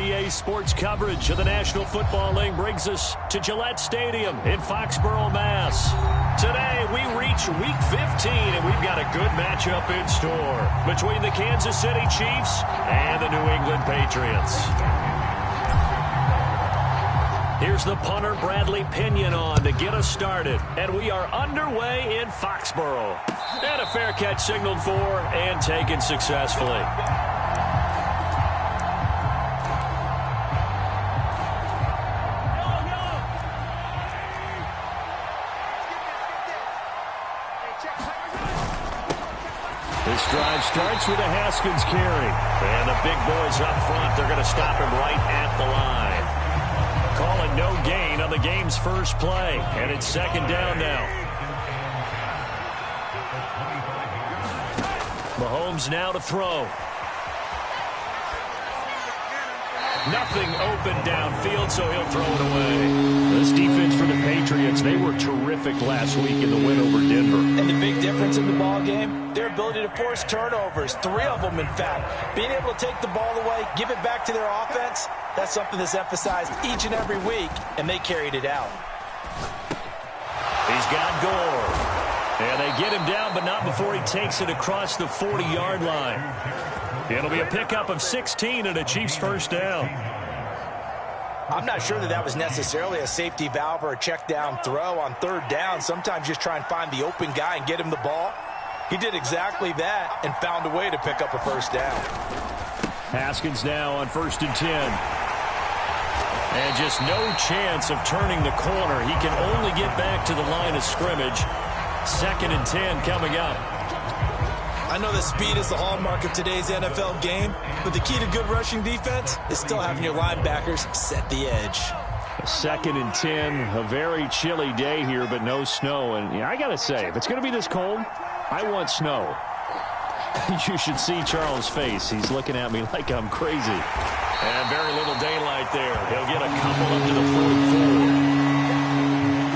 EA Sports coverage of the National Football League brings us to Gillette Stadium in Foxborough, Mass. Today, we reach Week 15, and we've got a good matchup in store between the Kansas City Chiefs and the New England Patriots. Here's the punter, Bradley Pinion, on to get us started. And we are underway in Foxborough. And a fair catch signaled for and taken successfully. This drive starts with a Haskins carry. And the big boys up front, they're going to stop him right at the line. Calling no gain on the game's first play. And it's second down now. Mahomes now to throw. Nothing open downfield, so he'll throw it away. This defense for the Patriots, they were terrific last week in the win over Denver. And the big difference in the ball game, their ability to force turnovers, 3 of them in fact. Being able to take the ball away, give it back to their offense, that's something that's emphasized each and every week, and they carried it out. He's got Gore. And they get him down, but not before he takes it across the 40-yard line. It'll be a pickup of 16 and a Chiefs first down. I'm not sure that was necessarily a safety valve or a check down throw on third down. Sometimes just try and find the open guy and get him the ball. He did exactly that and found a way to pick up a first down. Haskins now on 1st and 10. And just no chance of turning the corner. He can only get back to the line of scrimmage. 2nd and 10 coming up. I know that speed is the hallmark of today's NFL game, but the key to good rushing defense is still having your linebackers set the edge. 2nd and 10, a very chilly day here, but no snow. And yeah, I got to say, if it's going to be this cold, I want snow. You should see Charles' face. He's looking at me like I'm crazy. And very little daylight there. He'll get a couple up to the 44.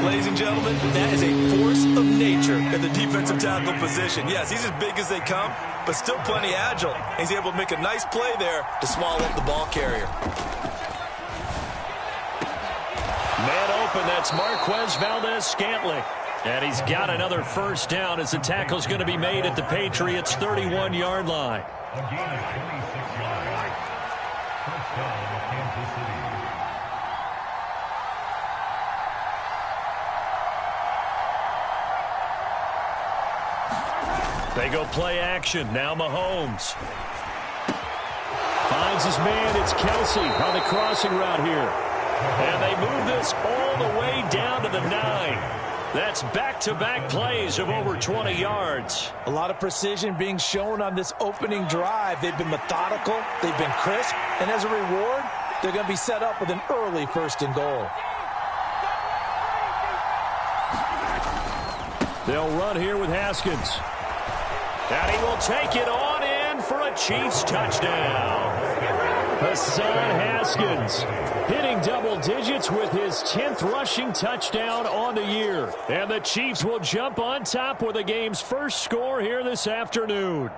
Ladies and gentlemen, that is a force of nature in the defensive tackle position. Yes, he's as big as they come, but still plenty agile. He's able to make a nice play there to swallow up the ball carrier. Man open, that's Marquez Valdez-Scantling. And he's got another first down as the tackle's going to be made at the Patriots' 31-yard line. They go play action. Now Mahomes. Finds his man. It's Kelsey on the crossing route here. And they move this all the way down to the 9. That's back-to-back plays of over 20 yards. A lot of precision being shown on this opening drive. They've been methodical. They've been crisp. And as a reward, they're going to be set up with an early 1st and goal. They'll run here with Haskins. And he will take it on in for a Chiefs touchdown. Hassan Haskins hitting double digits with his 10th rushing touchdown on the year. And the Chiefs will jump on top with the game's first score here this afternoon.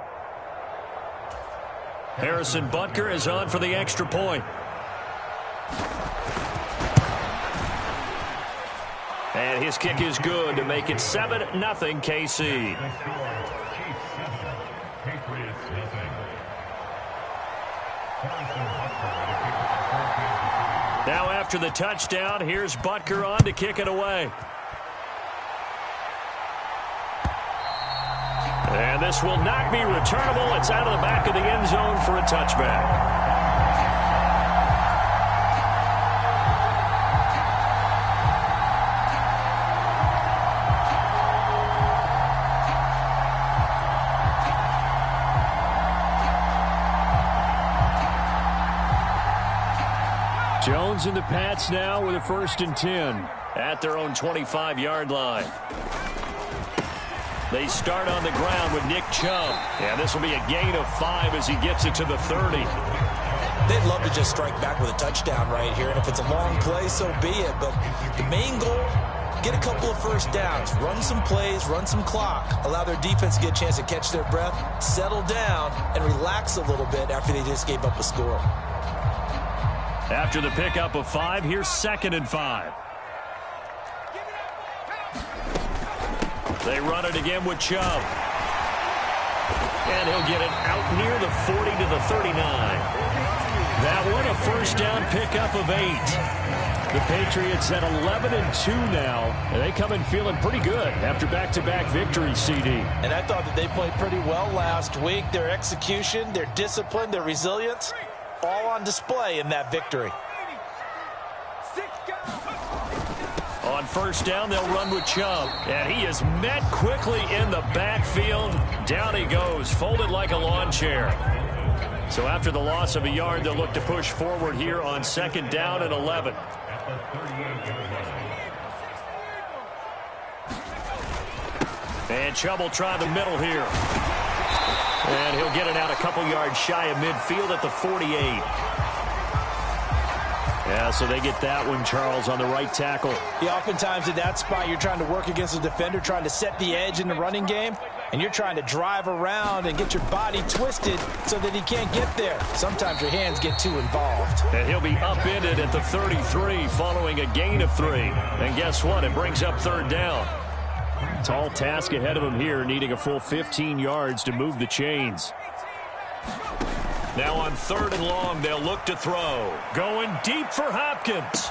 Harrison Butker is on for the extra point. And his kick is good to make it 7-0 KC. Now after the touchdown, here's Butker on to kick it away. And this will not be returnable. It's out of the back of the end zone for a touchback. Jones and the Pats now with a 1st and 10 at their own 25-yard line. They start on the ground with Nick Chubb. And this will be a gain of 5 as he gets it to the 30. They'd love to just strike back with a touchdown right here. And if it's a long play, so be it. But the main goal, get a couple of first downs, run some plays, run some clock, allow their defense to get a chance to catch their breath, settle down, and relax a little bit after they just gave up a score. After the pickup of 5, here's 2nd and 5. They run it again with Chubb. And he'll get it out near the 40 to the 39. That one a first down pickup of 8. The Patriots at 11-2 now. And they come in feeling pretty good after back-to-back victories, CD. And I thought that they played pretty well last week. Their execution, their discipline, their resilience, all on display in that victory. On first down, they'll run with Chubb. And he is met quickly in the backfield. Down he goes, folded like a lawn chair. So after the loss of a yard, they'll look to push forward here on 2nd down and 11. And Chubb will try the middle here. And he'll get it out a couple yards shy of midfield at the 48. Yeah, so they get that one, Charles, on the right tackle. Yeah, oftentimes in that spot, you're trying to work against a defender, trying to set the edge in the running game, and you're trying to drive around and get your body twisted so that he can't get there. Sometimes your hands get too involved. And he'll be upended at the 33 following a gain of 3. And guess what? It brings up 3rd down. Tall task ahead of him here, needing a full 15 yards to move the chains. Now on 3rd and long, they'll look to throw. Going deep for Hopkins.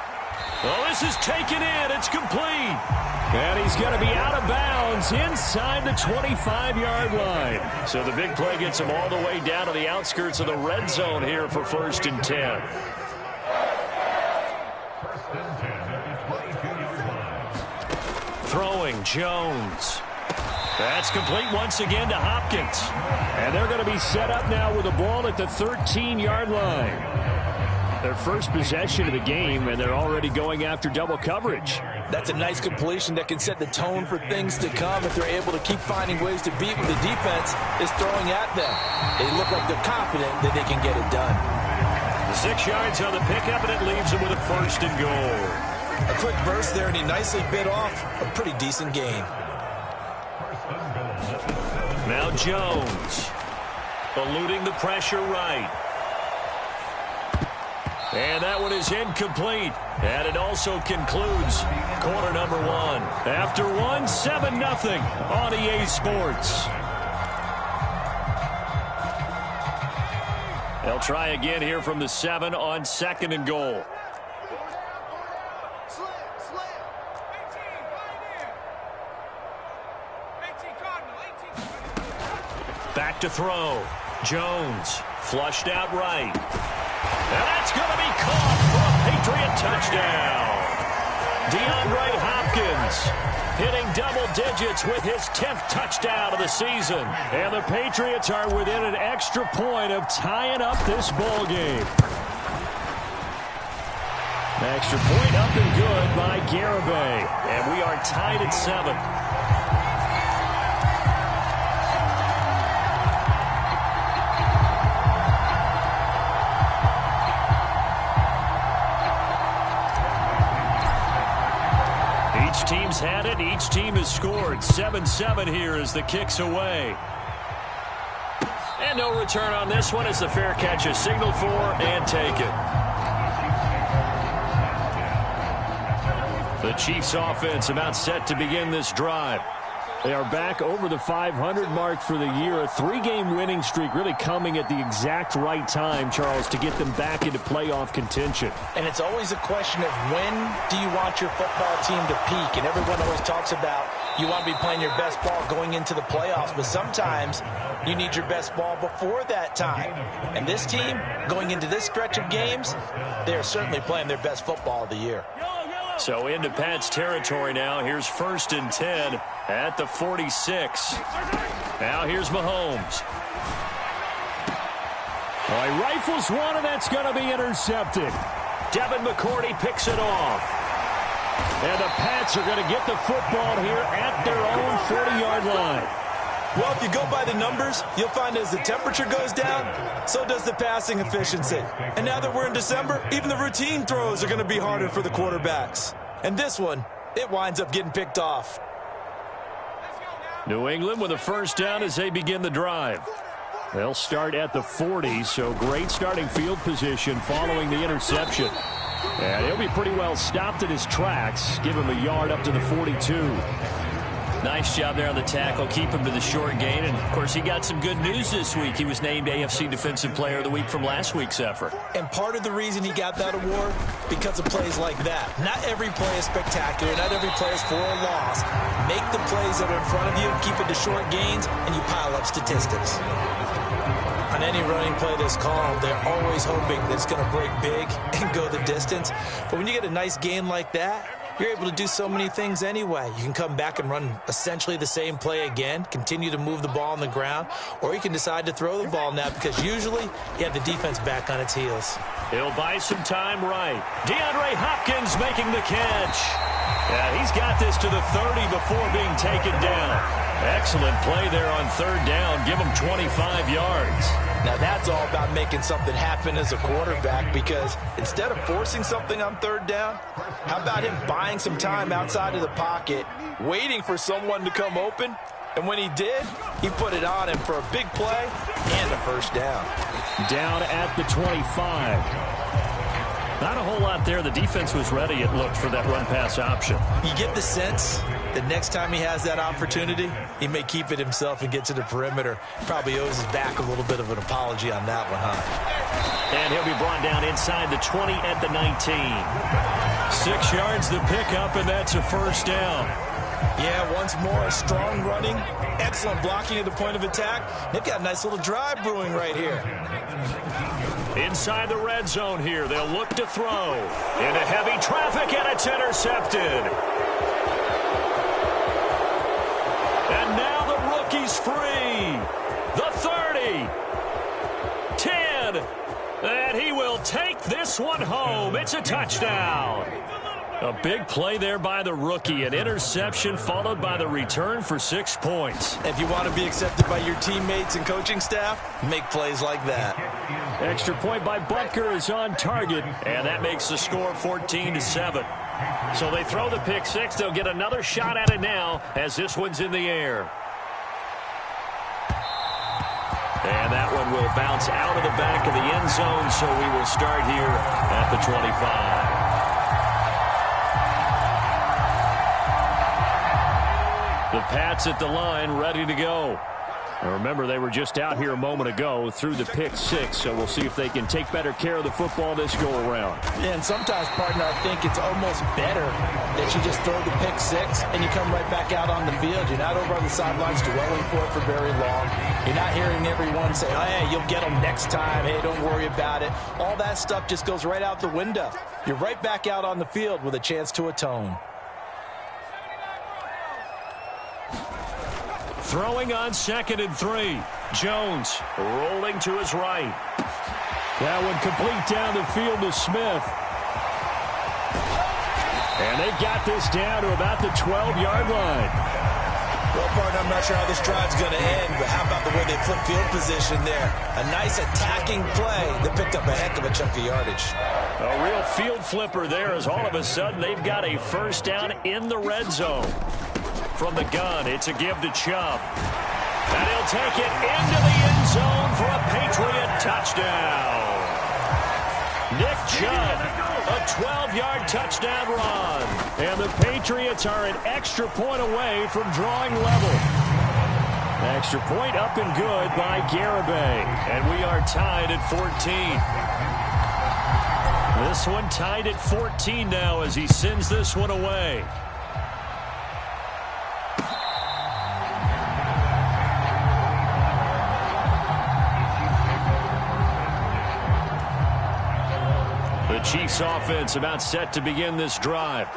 Oh, this is taken in. It's complete. And he's going to be out of bounds inside the 25-yard line. So the big play gets him all the way down to the outskirts of the red zone here for 1st and 10. Throwing, Jones. That's complete once again to Hopkins. And they're going to be set up now with the ball at the 13-yard line. Their first possession of the game, and they're already going after double coverage. That's a nice completion that can set the tone for things to come if they're able to keep finding ways to beat what the defense is throwing at them. They look like they're confident that they can get it done. 6 yards on the pickup, and it leaves them with a 1st and goal. A quick burst there, and he nicely bit off a pretty decent gain. Now Jones, eluding the pressure right. And that one is incomplete. And it also concludes quarter number 1. After 1, 7-0 on EA Sports. They'll try again here from the 7 on 2nd and goal. Back to throw. Jones flushed out right. And that's going to be caught for a Patriot touchdown. DeAndre Hopkins hitting double digits with his 10th touchdown of the season. And the Patriots are within an extra point of tying up this ball game. Extra point up and good by Garibay. And we are tied at 7. Each team's had it. Each team has scored. 7-7 here as the kick's away. And no return on this one as the fair catch is signaled for and taken. The Chiefs offense about set to begin this drive. They are back over the 500 mark for the year. A 3-game winning streak really coming at the exact right time, Charles, to get them back into playoff contention. And it's always a question of when do you want your football team to peak? And everyone always talks about you want to be playing your best ball going into the playoffs, but sometimes you need your best ball before that time. And this team, going into this stretch of games, they are certainly playing their best football of the year. So into Pat's territory now. Here's 1st and 10 at the 46. Now here's Mahomes. Well, he rifles one, and that's going to be intercepted. Devin McCourty picks it off. And the Pats are going to get the football here at their own 40-yard line. Well, if you go by the numbers, you'll find as the temperature goes down, so does the passing efficiency. And now that we're in December, even the routine throws are going to be harder for the quarterbacks. And this one, it winds up getting picked off. New England with a 1st down as they begin the drive. They'll start at the 40, so great starting field position following the interception. And he'll be pretty well stopped in his tracks. Give him a yard up to the 42. Nice job there on the tackle. Keep him to the short gain. And, of course, he got some good news this week. He was named AFC Defensive Player of the Week from last week's effort. And part of the reason he got that award, because of plays like that. Not every play is spectacular. Not every play is for a loss. Make the plays that are in front of you, keep it to short gains, and you pile up statistics. On any running play that's called, they're always hoping that it's going to break big and go the distance. But when you get a nice gain like that, you're able to do so many things anyway. You can come back and run essentially the same play again, continue to move the ball on the ground, or you can decide to throw the ball now because usually you have the defense back on its heels. He'll buy some time right. DeAndre Hopkins making the catch. Yeah, he's got this to the 30 before being taken down. Excellent play there on third down. Give him 25 yards. Now that's all about making something happen as a quarterback, because instead of forcing something on third down, how about him buying some time outside of the pocket, waiting for someone to come open, and when he did, he put it on him for a big play and a first down. Down at the 25. Not a whole lot there. The defense was ready, it looked, for that run-pass option. You get the sense that next time he has that opportunity, he may keep it himself and get to the perimeter. Probably owes his back a little bit of an apology on that one, huh? And he'll be brought down inside the 20 at the 19. 6 yards the pickup, and that's a first down. Yeah, once more, strong running, excellent blocking at the point of attack. They've got a nice little drive brewing right here. Inside the red zone here, they'll look to throw. Into heavy traffic, and it's intercepted. And now the rookie's free. The 30. 10. And he will take this one home. It's a touchdown. A big play there by the rookie. An interception followed by the return for 6 points. If you want to be accepted by your teammates and coaching staff, make plays like that. Extra point by Butker is on target, and that makes the score 14-7. So they throw the pick six. They'll get another shot at it now as this one's in the air. And that one will bounce out of the back of the end zone, so we will start here at the 25. The Pats at the line, ready to go. Now remember, they were just out here a moment ago through the pick six, so we'll see if they can take better care of the football this go-around. Yeah, and sometimes, partner, I think it's almost better that you just throw the pick six and you come right back out on the field. You're not over on the sidelines dwelling for it for very long. You're not hearing everyone say, oh, hey, you'll get them next time. Hey, don't worry about it. All that stuff just goes right out the window. You're right back out on the field with a chance to atone. Throwing on 2nd and 3. Jones rolling to his right. That one complete down the field to Smith. And they've got this down to about the 12-yard line. Well, partner, I'm not sure how this drive's going to end, but how about the way they flip field position there? A nice attacking play that picked up a heck of a chunk of yardage. A real field flipper there, as all of a sudden they've got a first down in the red zone. From the gun, it's a give to Chubb. And he'll take it into the end zone for a Patriot touchdown. Nick Chubb, a 12-yard touchdown run. And the Patriots are an extra point away from drawing level. Extra point up and good by Garibay. And we are tied at 14. This one tied at 14 now as he sends this one away. The Chiefs offense about set to begin this drive.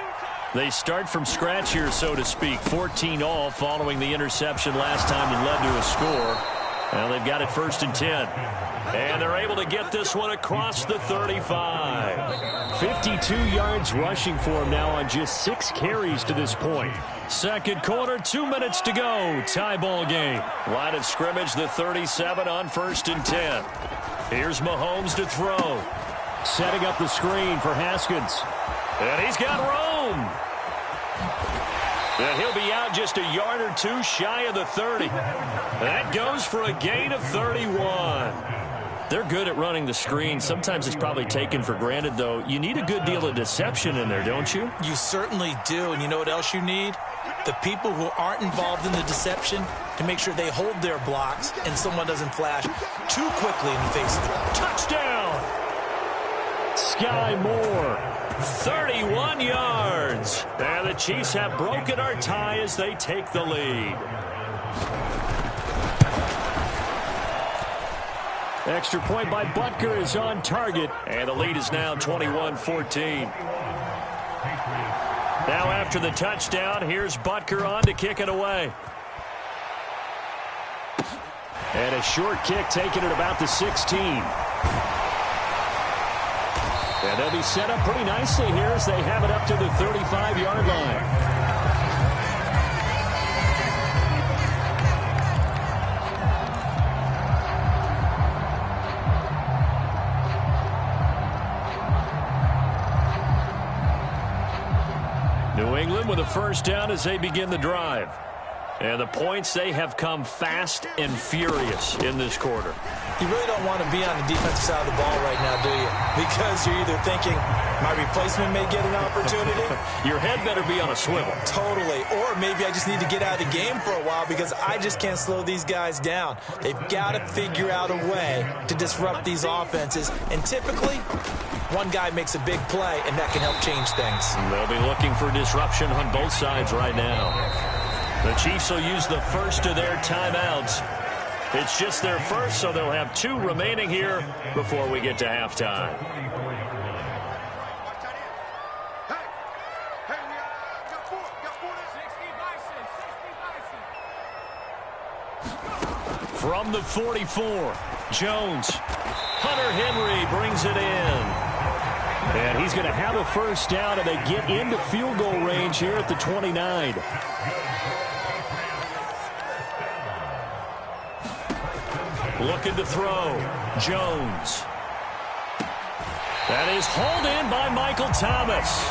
They start from scratch here, so to speak. 14 all following the interception last time that led to a score. Well, they've got it 1st and 10. And they're able to get this one across the 35. 52 yards rushing for him now on just 6 carries to this point. Second quarter, 2 minutes to go. Tie ball game. Line of scrimmage, the 37 on 1st and 10. Here's Mahomes to throw. Setting up the screen for Haskins. And he's got room. And he'll be out just a yard or two shy of the 30. That goes for a gain of 31. They're good at running the screen. Sometimes it's probably taken for granted, though. You need a good deal of deception in there, don't you? You certainly do. And you know what else you need? The people who aren't involved in the deception to make sure they hold their blocks and someone doesn't flash too quickly in the face of the ball. Touchdown! Sky Moore, 31 yards. And the Chiefs have broken our tie as they take the lead. Extra point by Butker is on target. And the lead is now 21-14. Now after the touchdown, here's Butker on to kick it away. And a short kick taken at about the 16. And they'll be set up pretty nicely here as they have it up to the 35-yard line. New England with a first down as they begin the drive. And the points, they have come fast and furious in this quarter. You really don't want to be on the defensive side of the ball right now, do you? Because you're either thinking, my replacement may get an opportunity. Your head better be on a swivel. Totally. Or maybe I just need to get out of the game for a while because I just can't slow these guys down. They've got to figure out a way to disrupt these offenses. And typically, one guy makes a big play, and that can help change things. They'll be looking for disruption on both sides right now. The Chiefs will use the first of their timeouts. It's just their first, so they'll have 2 remaining here before we get to halftime. From the 44, Jones. Hunter Henry brings it in. And he's going to have a first down, and they get into field goal range here at the 29. Looking to throw. Jones. That is hauled in by Michael Thomas.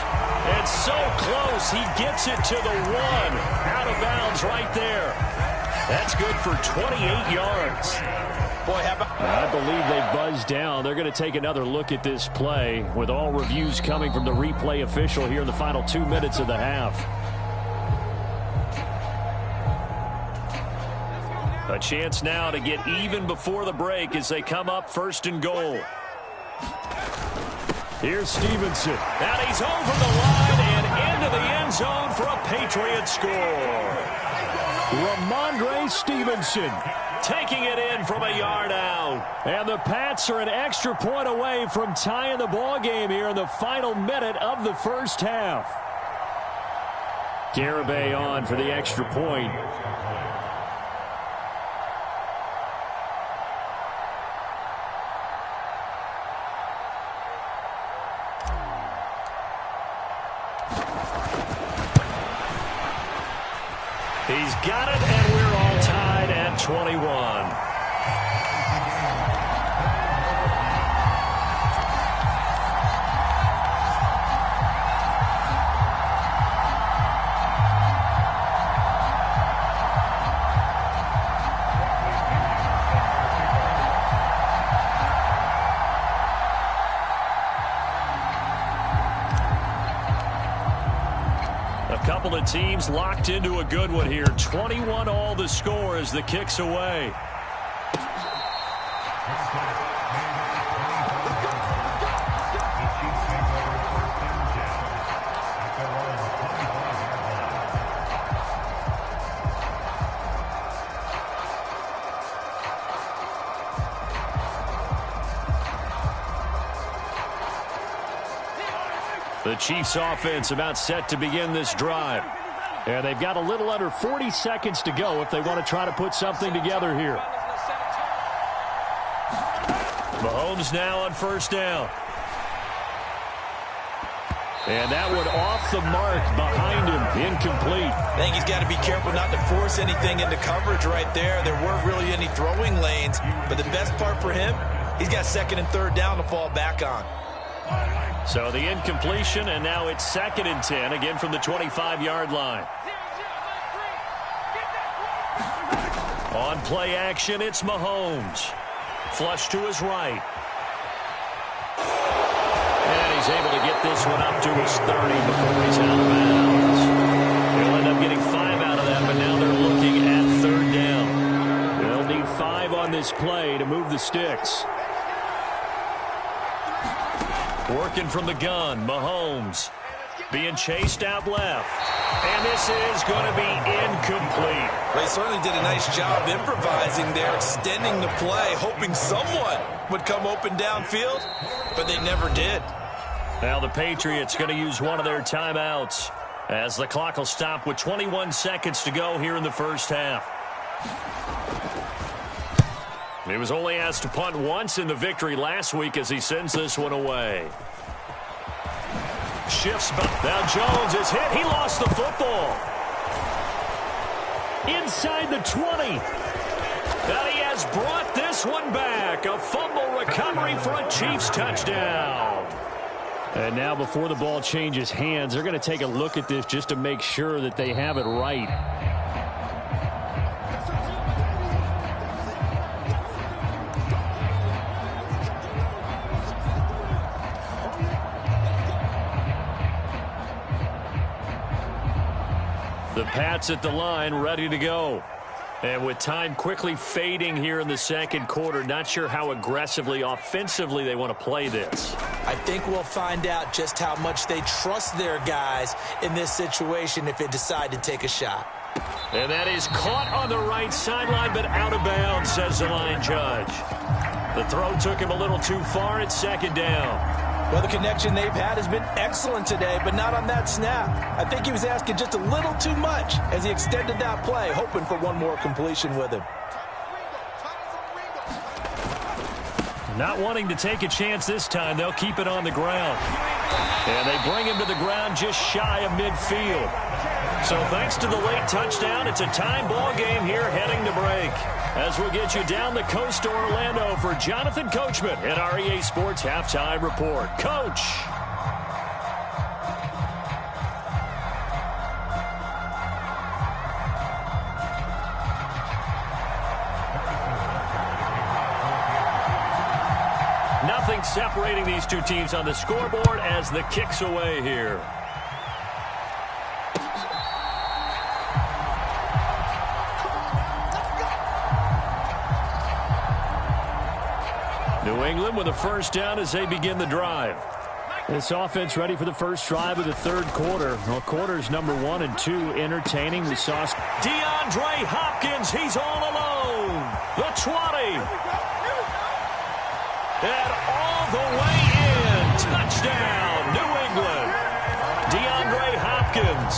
And so close, he gets it to the 1. Out of bounds right there. That's good for 28 yards. Boy, how about... I believe they buzzed down. They're going to take another look at this play with all reviews coming from the replay official here in the final 2 minutes of the half. A chance now to get even before the break as they come up 1st and goal. Here's Stevenson. And he's over the line and into the end zone for a Patriots score. Ramondre Stevenson taking it in from a yard out. And the Pats are an extra point away from tying the ball game here in the final minute of the first half. Garibay on for the extra point. He's got it, and we're all tied at 21. Couple of teams locked into a good one here. 21 all the score as the kick's away. The Chiefs offense about set to begin this drive. And they've got a little under 40 seconds to go if they want to try to put something together here. Mahomes now on first down. And that one off the mark behind him, incomplete. I think he's got to be careful not to force anything into coverage right there. There weren't really any throwing lanes, but the best part for him, he's got 2nd and 3rd down to fall back on. So the incompletion, and now it's 2nd and 10, again from the 25-yard line. On play action, it's Mahomes. Flush to his right. And he's able to get this one up to his 30 before he's out of bounds. They'll end up getting 5 out of that, but now they're looking at third down. They'll need 5 on this play to move the sticks. Working from the gun, Mahomes being chased out left. And this is going to be incomplete. They certainly did a nice job improvising there, extending the play, hoping someone would come open downfield, but they never did. Now the Patriots going to use one of their timeouts as the clock will stop with 21 seconds to go here in the first half. He was only asked to punt once in the victory last week as he sends this one away. Shifts back. Now Jones is hit. He lost the football. Inside the 20. Now he has brought this one back. A fumble recovery for a Chiefs touchdown. And now before the ball changes hands, they're going to take a look at this just to make sure that they have it right. The Pats at the line, ready to go. And with time quickly fading here in the second quarter, not sure how aggressively, offensively they want to play this. I think we'll find out just how much they trust their guys in this situation if they decide to take a shot. And that is caught on the right sideline, but out of bounds, says the line judge. The throw took him a little too far. It's second down. Well, the connection they've had has been excellent today, but not on that snap. I think he was asking just a little too much as he extended that play, hoping for one more completion with him. Not wanting to take a chance this time, they'll keep it on the ground. And they bring him to the ground just shy of midfield. So thanks to the late touchdown, it's a time ball game here heading to break. As we'll get you down the coast to Orlando for Jonathan Coachman at our EA Sports Halftime Report. Coach. Nothing separating these two teams on the scoreboard as the kick's away here. New England with a first down as they begin the drive. This offense ready for the first drive of the third quarter. Well, quarters number 1 and 2 entertaining. We saw DeAndre Hopkins. He's all alone. The 20. And all the way in. Touchdown, New England. DeAndre Hopkins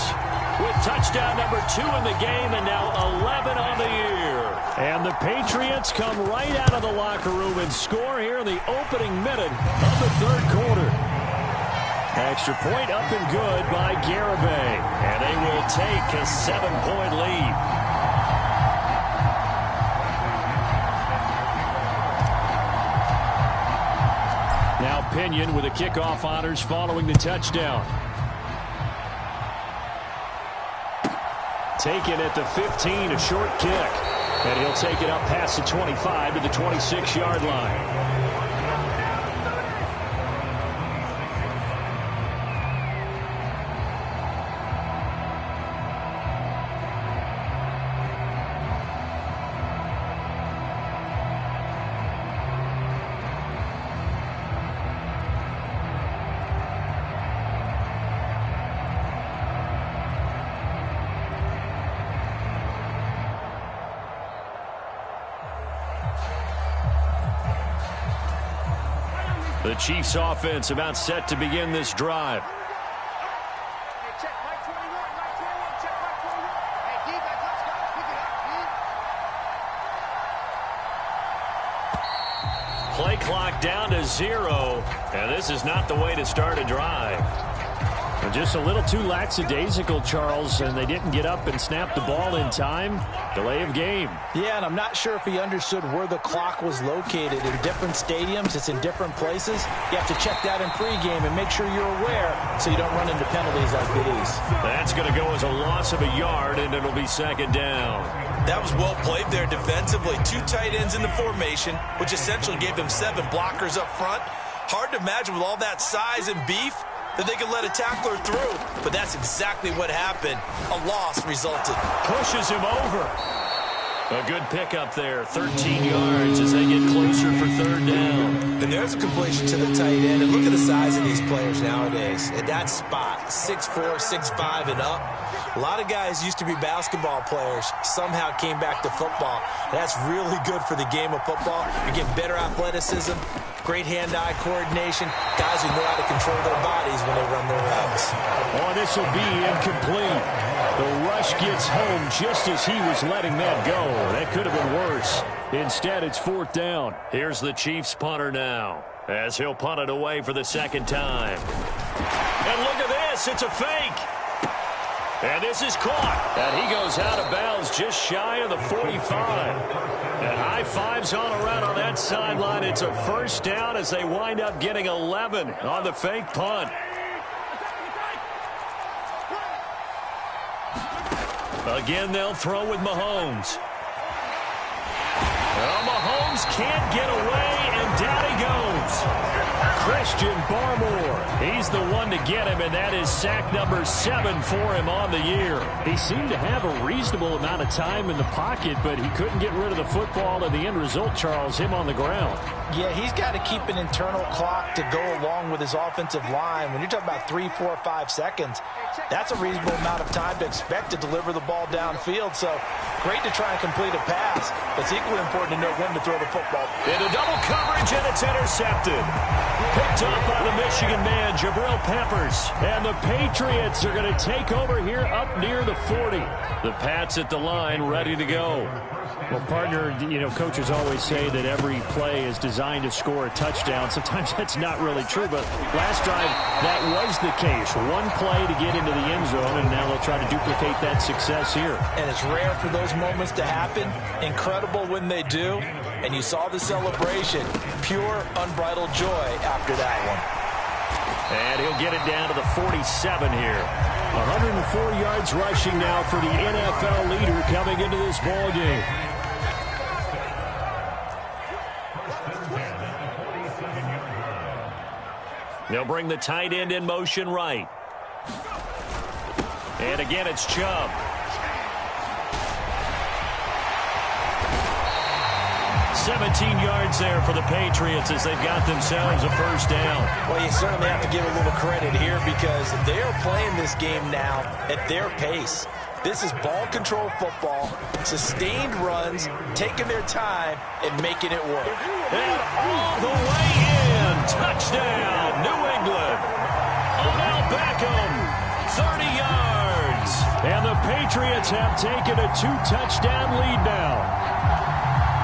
with touchdown number 2 in the game and now 11 on the year. And the Patriots come right out of the locker room and score here in the opening minute of the third quarter. Extra point up and good by Garibay. And they will take a 7-point lead. Now Pinion with the kickoff honors following the touchdown. Taken at the 15, a short kick. And he'll take it up past the 25 to the 26-yard line. The Chiefs offense about set to begin this drive. Play clock down to 0, and this is not the way to start a drive. Just a little too lackadaisical, Charles, and they didn't get up and snap the ball in time. Delay of game. Yeah, and I'm not sure if he understood where the clock was located. In different stadiums, it's in different places. You have to check that in pregame and make sure you're aware so you don't run into penalties like these. That's going to go as a loss of a yard, and it'll be second down. That was well played there defensively. 2 tight ends in the formation, which essentially gave them 7 blockers up front. Hard to imagine with all that size and beef that they could let a tackler through, but that's exactly what happened. A loss resulted. Pushes him over. A good pickup there, 13 yards as they get closer for third down. And there's a completion to the tight end, and look at the size of these players nowadays. At that spot, 6'4", 6'5", and up. A lot of guys used to be basketball players, somehow came back to football. That's really good for the game of football. You're getting better athleticism, great hand-eye coordination, guys who know how to control their bodies when they run their routes. Oh, this will be incomplete. The rush gets home just as he was letting that go. That could have been worse. Instead, it's fourth down. Here's the Chiefs punter now, as he'll punt it away for the second time. And look at this. It's a fake. And this is caught. And he goes out of bounds just shy of the 45. And high fives all around on that sideline. It's a first down as they wind up getting 11 on the fake punt. Again, they'll throw with Mahomes. Well, Mahomes can't get away, and down he goes. Christian Barmore. He's the one to get him, and that is sack number 7 for him on the year. He seemed to have a reasonable amount of time in the pocket, but he couldn't get rid of the football, and the end result, Charles, him on the ground. Yeah, he's got to keep an internal clock to go along with his offensive line. When you're talking about 3, 4, 5 seconds, that's a reasonable amount of time to expect to deliver the ball downfield. So great to try and complete a pass, but it's equally important to know when to throw the football. Into double coverage, and it's intercepted. Picked up by the Michigan man, Jabril Peppers. And the Patriots are going to take over here up near the 40. The Pats at the line, ready to go. Well, partner, you know, coaches always say that every play is designed to score a touchdown. Sometimes that's not really true, but last drive, that was the case. One play to get into the end zone, and now they'll try to duplicate that success here. And it's rare for those moments to happen. Incredible when they do. And you saw the celebration. Pure, unbridled joy after that one. And he'll get it down to the 47 here. 104 yards rushing now for the NFL leader coming into this ball game. They'll bring the tight end in motion right. And again, it's Chubb. 17 yards there for the Patriots as they've got themselves a first down. Well, you certainly have to give a little credit here because they are playing this game now at their pace. This is ball control football, sustained runs, taking their time, and making it work. And all the way in. Touchdown, New England. Odell Beckham, 30 yards. And the Patriots have taken a 2-touchdown lead now.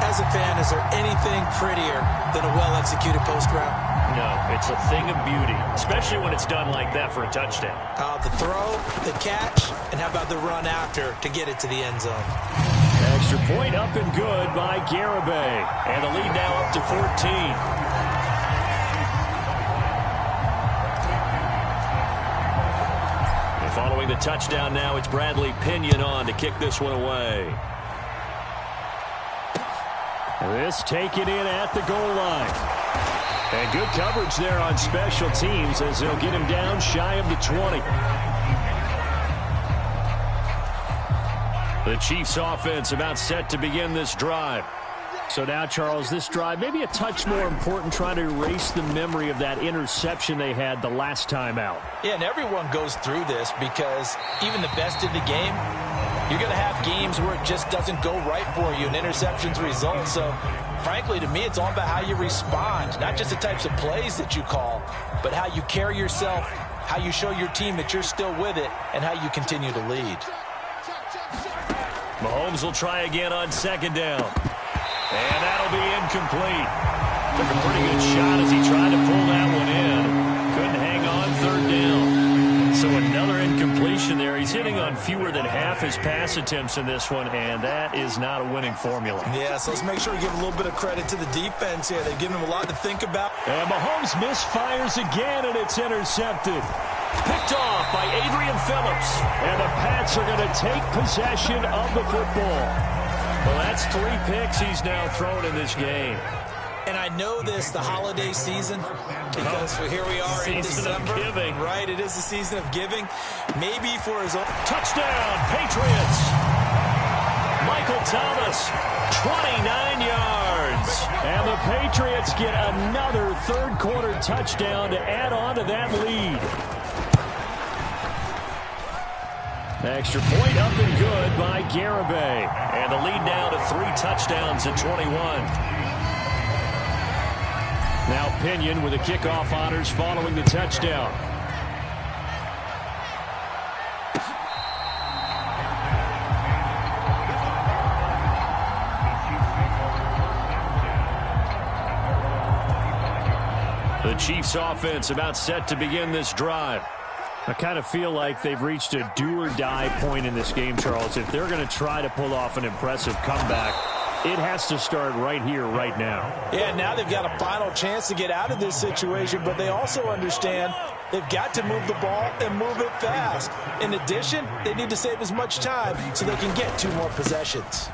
As a fan, is there anything prettier than a well-executed post route? No, it's a thing of beauty, especially when it's done like that for a touchdown. The throw, the catch, and how about the run after to get it to the end zone? Extra point up and good by Garibay. And the lead now up to 14. Following the touchdown now, it's Bradley Pinion on to kick this one away. This taken in at the goal line. And good coverage there on special teams as they'll get him down shy of the 20. The Chiefs offense about set to begin this drive. So now, Charles, this drive maybe a touch more important, trying to erase the memory of that interception they had the last time out. Yeah, and everyone goes through this because even the best in the game, you're going to have games where it just doesn't go right for you and interceptions result. So, frankly, to me, it's all about how you respond, not just the types of plays that you call, but how you carry yourself, how you show your team that you're still with it, and how you continue to lead. Mahomes will try again on second down. And that'll be incomplete. Took a pretty good shot as he tried to pull that one in. Couldn't hang on third down. So a fewer than half his pass attempts in this one, and that is not a winning formula. Yeah, so let's make sure we give a little bit of credit to the defense here. They've given him a lot to think about. And Mahomes misfires again, and it's intercepted. Picked off by Adrian Phillips. And the Pats are going to take possession of the football. Well, that's 3 picks he's now thrown in this game. And I know this, the holiday season, because here we are in December. Season of giving. Right, it is the season of giving. Maybe for his own. Touchdown, Patriots. Michael Thomas, 29 yards. And the Patriots get another third-quarter touchdown to add on to that lead. Extra point up and good by Garibay. And the lead now to 3 touchdowns at 21. Now Pinion with the kickoff honors following the touchdown. The Chiefs offense about set to begin this drive. I kind of feel like they've reached a do-or-die point in this game, Charles. If they're going to try to pull off an impressive comeback, it has to start right here, right now. Yeah, now they've got a final chance to get out of this situation, but they also understand they've got to move the ball and move it fast. In addition, they need to save as much time so they can get 2 more possessions.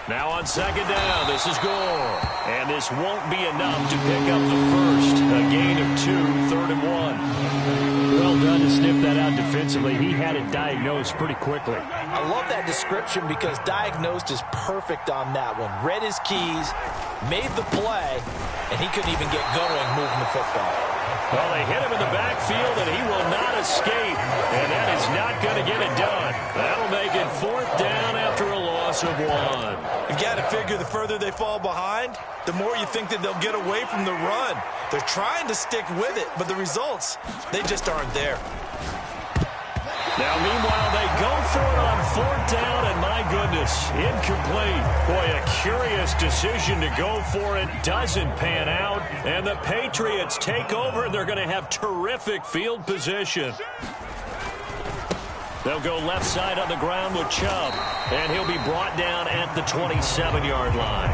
Now on second down, this is Gore. And this won't be enough to pick up the first. A gain of 2, 3rd and 1. Well done to sniff that out defensively. He had it diagnosed pretty quickly. I love that description because diagnosed is perfect on that one. Read his keys, made the play, and he couldn't even get going moving the football. Well, they hit him in the backfield, and he will not escape. And that is not going to get it done. That'll make it 4th down after a loss of 1. You've got to figure the further they fall behind, the more you think that they'll get away from the run. They're trying to stick with it, but the results, they just aren't there. Now, meanwhile, they go for it on 4th down, and my goodness, incomplete. Boy, a curious decision to go for it. Doesn't pan out, and the Patriots take over, and they're going to have terrific field position. They'll go left side on the ground with Chubb, and he'll be brought down at the 27-yard line.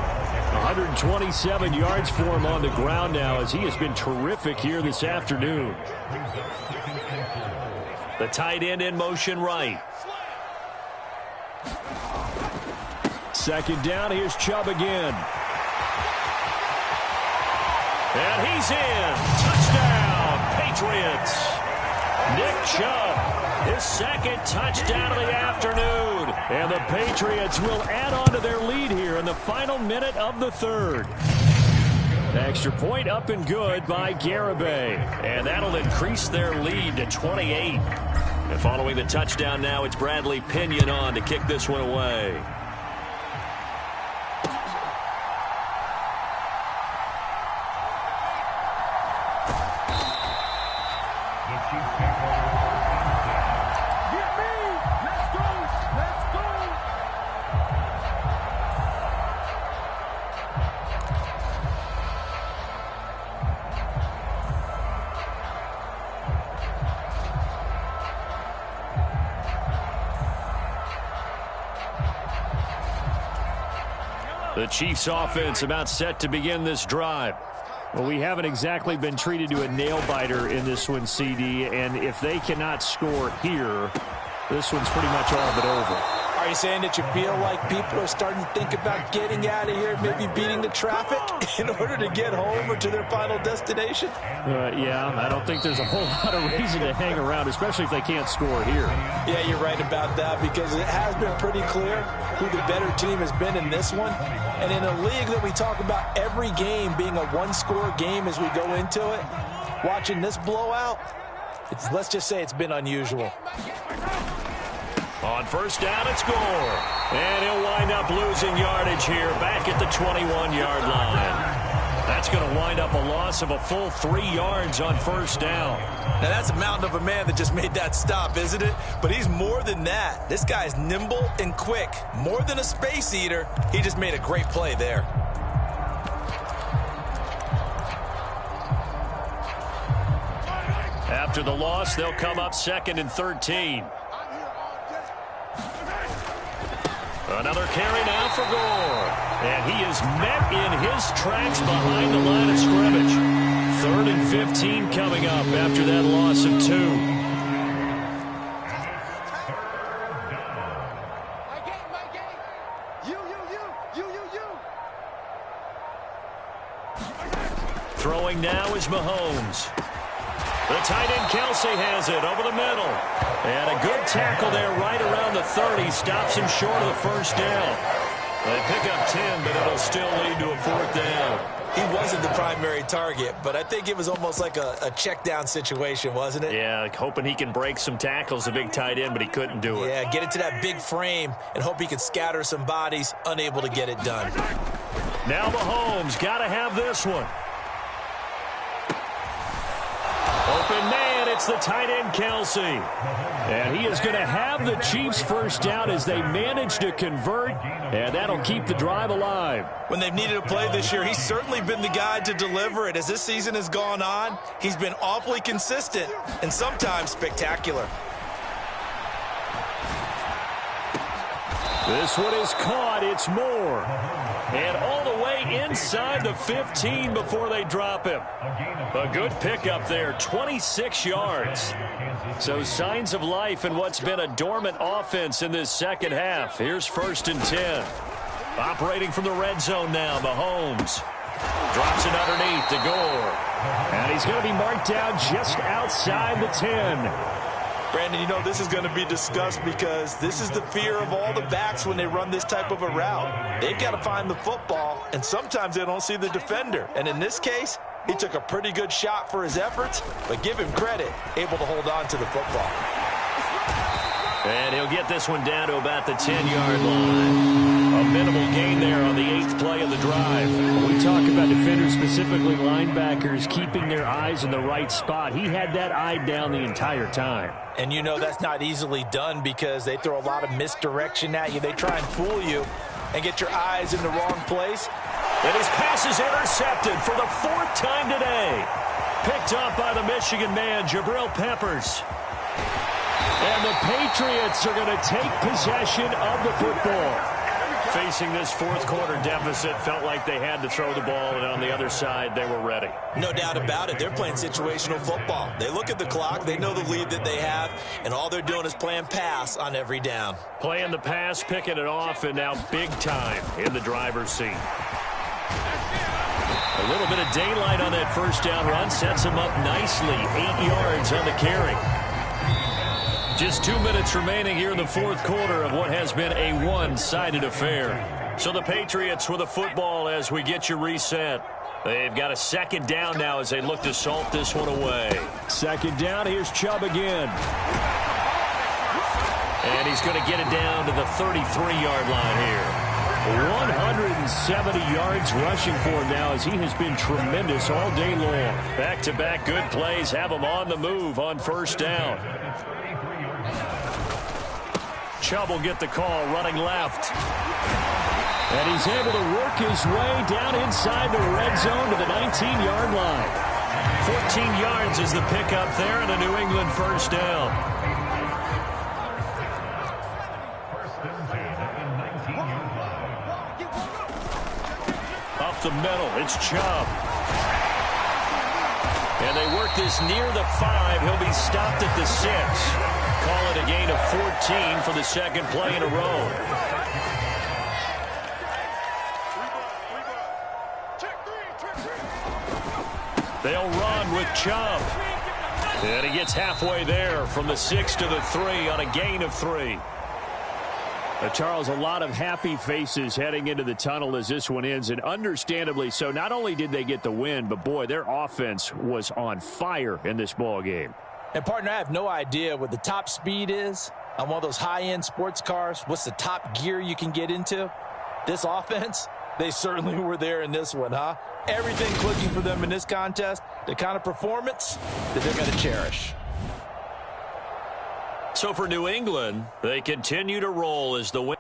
127 yards for him on the ground now, as he has been terrific here this afternoon. The tight end in motion right. Second down, here's Chubb again. And he's in. Touchdown, Patriots. Nick Chubb, his 2nd touchdown of the afternoon. And the Patriots will add on to their lead here in the final minute of the 3rd. Extra point up and good by Garibay. And that'll increase their lead to 28. And following the touchdown now, it's Bradley Pinion on to kick this one away. The Chiefs offense about set to begin this drive. Well, we haven't exactly been treated to a nail-biter in this one, CD, and if they cannot score here, this one's pretty much all but over. Are you saying that you feel like people are starting to think about getting out of here, maybe beating the traffic in order to get home or to their final destination? Yeah, I don't think there's a whole lot of reason to hang around, especially if they can't score here. Yeah, you're right about that because it has been pretty clear who the better team has been in this one. And in a league that we talk about every game being a one-score game as we go into it, watching this blowout, let's just say it's been unusual. On 1st down, it's Gore. And he'll wind up losing yardage here back at the 21-yard line. That's going to wind up a loss of a full 3 yards on 1st down. Now, that's a mountain of a man that just made that stop, isn't it? But he's more than that. This guy's nimble and quick. More than a space eater, he just made a great play there. After the loss, they'll come up 2nd and 13. Another carry now for Gore. And he is met in his tracks behind the line of scrimmage. 3rd and 15 coming up after that loss of 2. Throwing now is Mahomes. The tight end Kelsey has it over the middle. And a good tackle there right around the 30. Stops him short of the first down. They pick up 10, but it'll still lead to a 4th down. He wasn't the primary target, but I think it was almost like a check down situation, wasn't it? Yeah, like hoping he can break some tackles, a big tight end, but he couldn't do it. Yeah, get into that big frame and hope he can scatter some bodies, unable to get it done. Now Mahomes got to have this one. Open man, it's the tight end Kelsey. And he is going to have the Chiefs first down as they manage to convert, and that'll keep the drive alive. When they've needed a play this year, he's certainly been the guy to deliver it. As this season has gone on, he's been awfully consistent and sometimes spectacular. This one is caught. It's Moore. And all the way inside the 15 before they drop him. A good pickup there, 26 yards. So signs of life in what's been a dormant offense in this second half. Here's 1st and 10. Operating from the red zone now, Mahomes. Drops it underneath to Gore. And he's going to be marked down just outside the 10. Brandon, you know this is going to be discussed because this is the fear of all the backs when they run this type of a route. They've got to find the football, and sometimes they don't see the defender. And in this case, he took a pretty good shot for his efforts, but give him credit, able to hold on to the football. And he'll get this one down to about the 10-yard line. A minimal gain there on the 8th play of the drive. When we talk about defenders, specifically linebackers, keeping their eyes in the right spot, he had that eye down the entire time. And you know that's not easily done because they throw a lot of misdirection at you. They try and fool you and get your eyes in the wrong place. And his pass is intercepted for the 4th time today. Picked up by the Michigan man, Jabril Peppers. And the Patriots are going to take possession of the football. Facing this 4th quarter deficit, felt like they had to throw the ball, and on the other side, they were ready. No doubt about it. They're playing situational football. They look at the clock, they know the lead that they have, and all they're doing is playing pass on every down. Playing the pass, picking it off, and now big time in the driver's seat. A little bit of daylight on that first down run sets him up nicely. 8 yards on the carry. Just 2 minutes remaining here in the 4th quarter of what has been a one-sided affair. So the Patriots with the football as we get you reset. They've got a 2nd down now as they look to salt this one away. 2nd down, here's Chubb again. And he's going to get it down to the 33-yard line here. 170 yards rushing for him now as he has been tremendous all day long. Back-to-back good plays have him on the move on 1st down. Chubb will get the call running left. And he's able to work his way down inside the red zone to the 19-yard line. 14 yards is the pickup there and a New England 1st down. Up the middle, it's Chubb. And they work this near the 5. He'll be stopped at the 6. Call it a gain of 14 for the 2nd play in a row. They'll run with Chubb. And he gets halfway there from the 6 to the 3 on a gain of 3. Charles, a lot of happy faces heading into the tunnel as this one ends, and understandably so. Not only did they get the win, but boy, their offense was on fire in this ball game. And partner, I have no idea what the top speed is on one of those high-end sports cars. What's the top gear you can get into? This offense, they certainly were there in this one, huh? Everything clicking for them in this contest, the kind of performance that they're going to cherish. So for New England, they continue to roll as the win.